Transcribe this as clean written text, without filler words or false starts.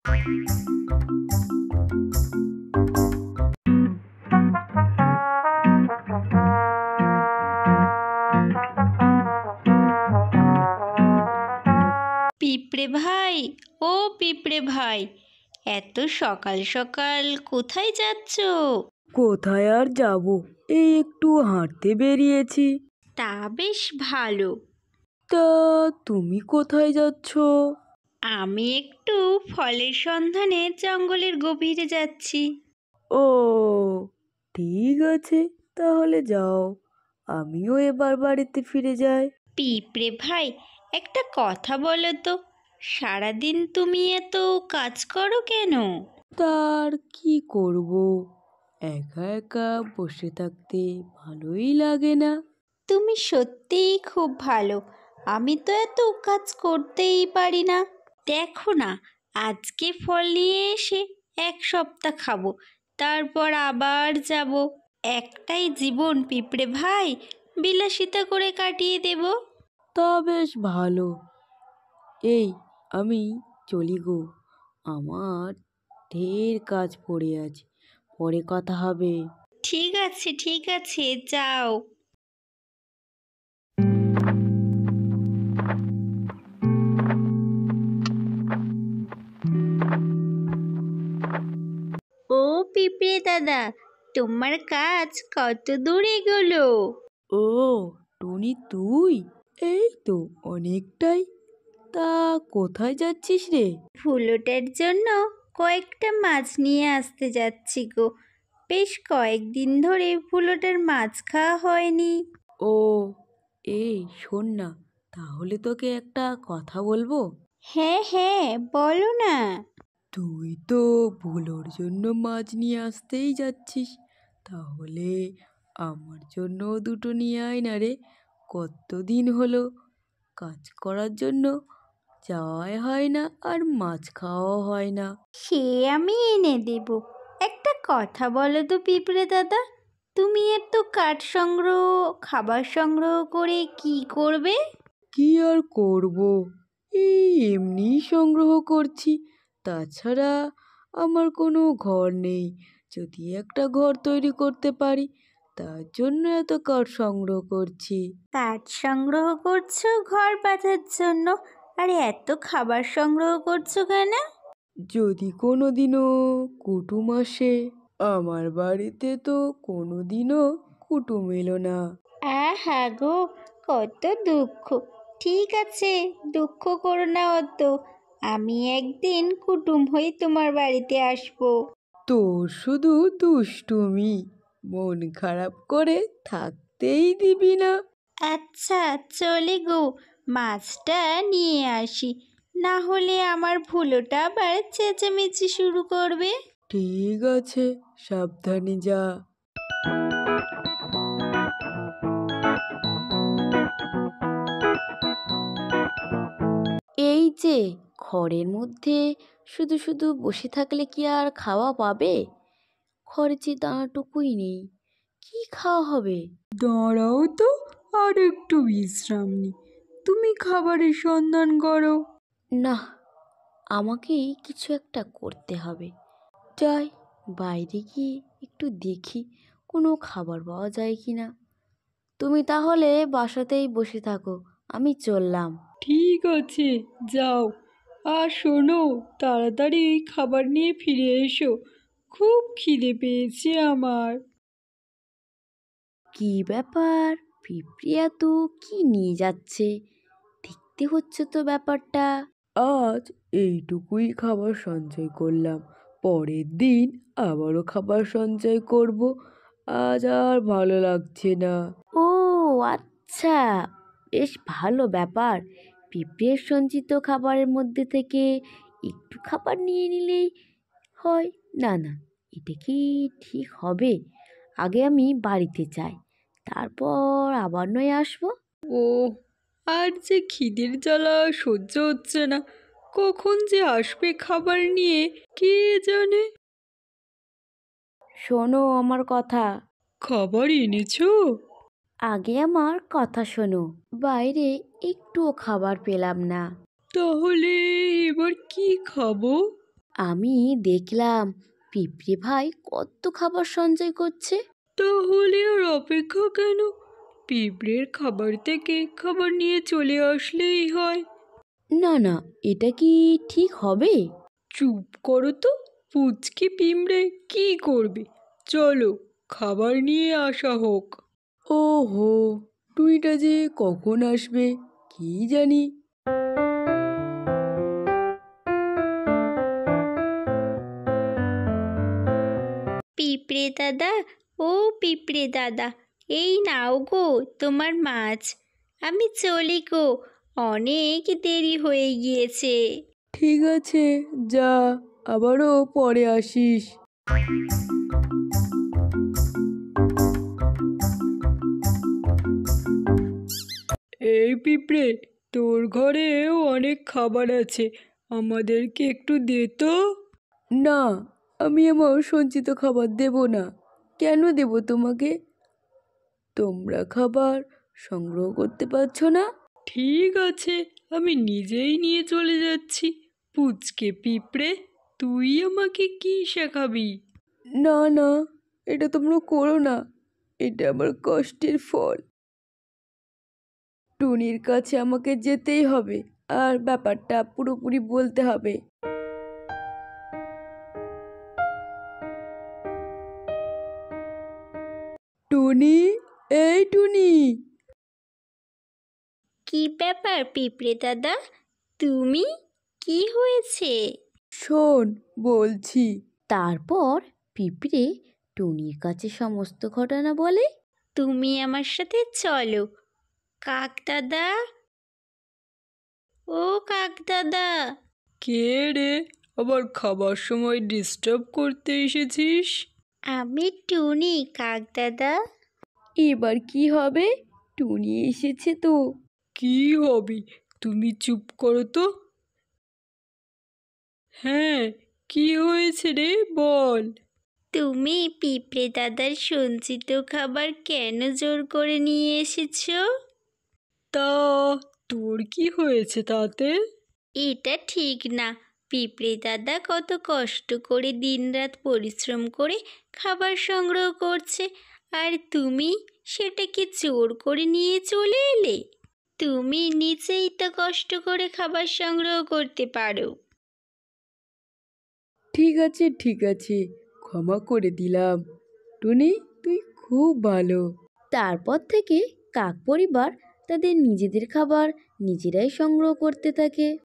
পিঁপড়ে ভাই, ও পিঁপড়ে ভাই, এত সকাল সকাল কোথায় যাচ্ছ? কোথায় আর যাব, এই একটু হাঁটতে বেরিয়েছি। তা বেশ ভালো। তা তুমি কোথায় যাচ্ছ? আমি একটু ফলের সন্ধানে জঙ্গলের গভীরে যাচ্ছি। ও, ঠিক আছে, তাহলে যাও, আমিও এবার বাড়িতে ফিরে যাই। পিঁপড়ে ভাই, একটা কথা বলো তো, সারাদিন তুমি এত কাজ করো কেন? তার কি করব, একা একা বসে থাকতে ভালোই লাগে না। তুমি সত্যিই খুব ভালো, আমি তো এত কাজ করতেই পারি না। দেখো না, আজকে ফল নিয়ে এসে এক সপ্তাহ খাবো, তারপর আবার যাব। একটাই জীবন পিঁপড়ে ভাই, বিলাসিতা করে কাটিয়ে দেব। তা বেশ ভালো। এই, আমি চলি গো, আমার ঢের কাজ পড়ে আছে, পরে কথা হবে। ঠিক আছে ঠিক আছে, যাও। ও পিঁপড়ে দাদা, তোমার কাজ কত দূর এগোলো? ও টুনি, তুই? এই তো অনেকটাই। তা কোথায় যাচ্ছিস রে? ফুলোটার জন্য কয়েকটা মাছ নিয়ে আসতে যাচ্ছি গো। বেশ কয়েকদিন ধরে ফুলোটার মাছ খাওয়া হয়নি। ও, এই শোন না, তাহলে তোকে একটা কথা বলবো। হ্যাঁ হ্যাঁ, বলো না। তুই তো ভুলোর জন্য মাছ নিয়ে আসতেই যাচ্ছিস, তাহলে আমার জন্য দুটো নিয়ে আয় না রে। কতদিন হলো কাজ করার জন্য যাওয়াই হয় না, আর মাছ খাওয়াও হয় না। সে আমি এনে দেব। একটা কথা বলো তো পিঁপড়ে দাদা, তুমি এত কাঠ সংগ্রহ, খাবার সংগ্রহ করে কি করবে? কি আর করব, এই এমনি সংগ্রহ করছি। তাছাড়া আমার কোনো ঘর নেই, যদি একটা ঘর তৈরি করতে পারি, তার জন্য এত কাঠ সংগ্রহ করছি। কাঠ সংগ্রহ করছো ঘর বাঁধার জন্য, আর এত খাবার সংগ্রহ করছো কেন? যদি কোনো দিনও কুটুম আসে, আমার বাড়িতে তো কোনো দিনও কুটুম এলো না। আহা গো, কত দুঃখ। ঠিক আছে, দুঃখ করো না অত, আমি একদিন কুটুম হয়ে তোমার বাড়িতে আসবো। তোর শুধু দুষ্টুমি, মন খারাপ করে থাকতেই দিবি না। আচ্ছা, চলে গো, মাছটা নিয়ে আসি, না হলে আমার ভুলোটা আবার চেঁচামেচি শুরু করবে। ঠিক আছে, সাবধানে যা। এই যে খড়ের মধ্যে শুধু শুধু বসে থাকলে কি আর খাওয়া পাবে? খড়ের যে দানাটুকুই নেই, কি খাওয়া হবে? দাঁড়াও তো, আর একটু বিশ্রাম নি, তুমি খাবারের সন্ধান করো। না, আমাকেই কিছু একটা করতে হবে। যাই, বাইরে গিয়ে একটু দেখি কোনো খাবার পাওয়া যায় কি না। তুমি তাহলে বাসাতেই বসে থাকো, আমি চললাম। ঠিক আছে, যাও, আর শোনো, তাড়াতাড়ি খাবার নিয়ে ফিরে এসো, খুব খিদে পেয়েছে আমার। কি ব্যাপার, পিঁপড়িয়া তো কি নিয়ে যাচ্ছে, দেখতে হচ্ছে তো ব্যাপারটা। আজ এইটুকুই খাবার সঞ্চয় করলাম, পরের দিন আবারও খাবার সঞ্চয় করব। আজ আর ভালো লাগছে না। ও আচ্ছা, বেশ ভালো ব্যাপার। পিঁপড়ের সঞ্চিত খাবারের মধ্যে থেকে একটু খাবার নিয়ে নিলেই হয়। না না, এটা কি ঠিক হবে? আগে আমি বাড়িতে যাই, তারপর আবার নয় আসবো। ও, আর যে খিদের জ্বালা সহ্য হচ্ছে না, কখন যে আসবে খাবার নিয়ে কে জানে। শোনো আমার কথা। খাবার এনেছো? আগে আমার কথা শোনো, বাইরে একটুও খাবার পেলাম না। তাহলে এবার কি খাবো? আমি দেখলাম পিঁপড়ে ভাই কত খাবার সঞ্চয় করছে। তাহলে আর অপেক্ষা কেন? পিঁপড়ের খাবার থেকে খাবার নিয়ে চলে আসলেই হয়। না না, এটা কি ঠিক হবে? চুপ করো তো, পুচকে পিঁপড়ে কি করবে? চলো, খাবার নিয়ে আসা হোক। ওহো, টুইটা যে কখন আসবে কি জানি। পিঁপড়ে দাদা, ও পিঁপড়ে দাদা, এই নাও গো তোমার মাছ। আমি চলি গো, অনেক দেরি হয়ে গিয়েছে। ঠিক আছে, যা, আবারও পরে আসিস। এই পিঁপড়ে, তোর ঘরেও অনেক খাবার আছে, আমাদেরকে একটু দে তো। না, আমি আমার সঞ্চিত খাবার দেব না। কেন দেব তোমাকে? তোমরা খাবার সংগ্রহ করতে পারছো না? ঠিক আছে, আমি নিজেই নিয়ে চলে যাচ্ছি। পুচকে পিঁপড়ে, তুই আমাকে কি শেখাবি? না না, এটা তোমরা করো না। এটা আমার কষ্টের ফল। টুনির কাছে আমাকে যেতেই হবে, আর ব্যাপারটা পুরোপুরি বলতে হবে। টুনি, এই টুনি। কি ব্যাপার পিঁপড়ে দাদা, তুমি? কি হয়েছে? শোন, বলছি। তারপর পিঁপড়ে টুনির কাছে সমস্ত ঘটনা বলে। তুমি আমার সাথে চলো। কাক দাদা, ও কাক দাদা। কে রে, আবার খাবার সময় ডিস্টার্ব করতে এসেছিস? আমি টুনি কাক দাদা। এবার কি হবে? টুনি এসেছে তো। কি হবি, তুমি চুপ করো তো। হ্যাঁ, কি হয়েছে রে, বল। তুমি পিঁপড়ে দাদার সঞ্চিত খাবার কেন জোর করে নিয়ে এসেছো? তা তোর কি হয়েছে তাতে? এটা ঠিক না। পিঁপড়ে দাদা কত কষ্ট করে দিনরাত পরিশ্রম করে খাবার সংগ্রহ করছে, আর তুমি সেটাকে জোর করে নিয়ে চলে এলে। তুমি নিজেই তো কষ্ট করে খাবার সংগ্রহ করতে পারো। ঠিক আছে ঠিক আছে, ক্ষমা করে দিলাম। টুনি, তুই খুব ভালো। তারপর থেকে কাক পরিবার তাদের নিজেদের খাবার নিজেরাই সংগ্রহ করতে থাকে।